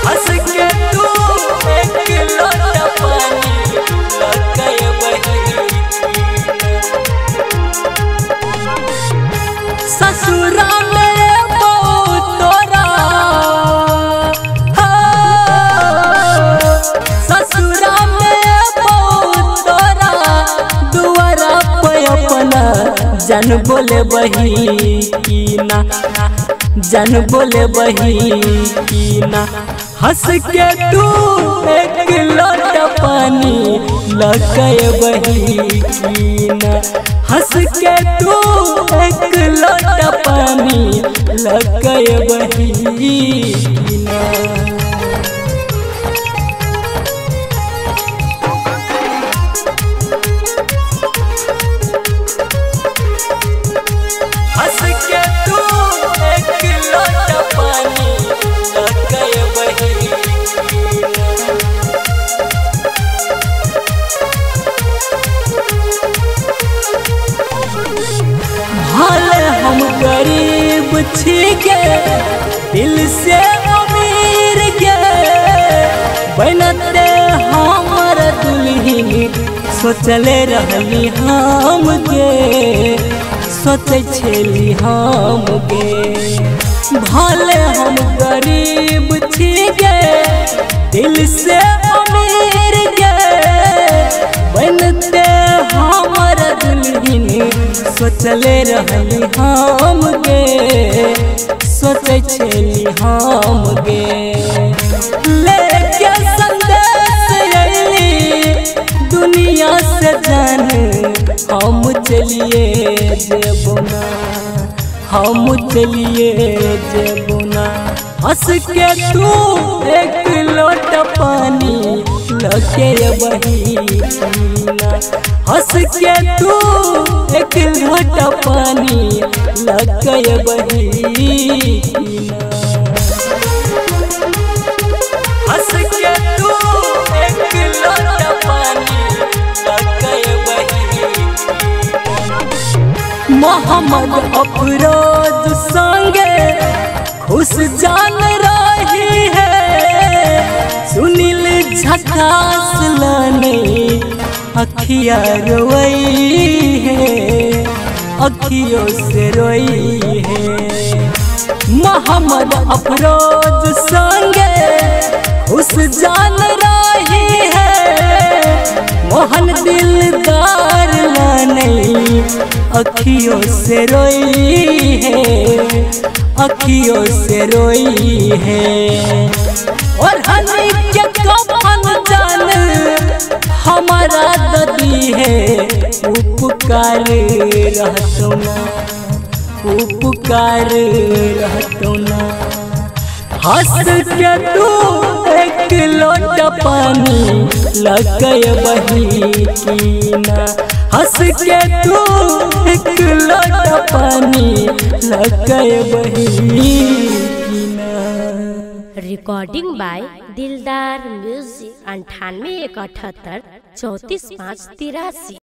हंस के तू एक लोटा पानी लगे बही ससुरा में तोरा ससुरा में तोरा दुआरा पे अपना जन बोले बही की ना जन बोले बही की ना हंस के तू एक लोटा पानी लगे बही की ना हंस के तू एक लोटा पानी लगे बही की ना हंस के तू एक लोटा पानी लगे बही भले हम गरीब छिके दिल से अमीर के बनते हमर दुल्हन सोचले रहली हम के सोचे छली हम के भले हम गरीब छिके दिल से अमीर के बनते हमर दुल्हन सोचले रहली हम गे सोचे छली हम गे लेके संदेश अइली दुनिया से जान हम चलिए जेबुना हम चलिए जेबुना हंस के तू एक लोटा पानी लगे बही ना हंस के तू एक लोटा पानी लगे बही ना हंस के तू एक लोटा पानी लगे बही मोहम्मद अफरोज संगे खुश जान रही है सुनील झकास लाने अखिया रोई है अखियों से रोई है मोहम्मद अफरोज संगे खुश जान रही है मोहन दिलदार लाने अखियों से रोई है अखियों से रोई है और हनी के कफन जान हमारा ददी है उपकार रहतो ना उपकार रहतो ना हंस के तू एक लोटा पानी लगे बही की ना हंस के तू एक लोटा पानी लगे बही की ना। रिकॉर्डिंग बाय दिलदार म्यूजिक 98 178 34 5 83।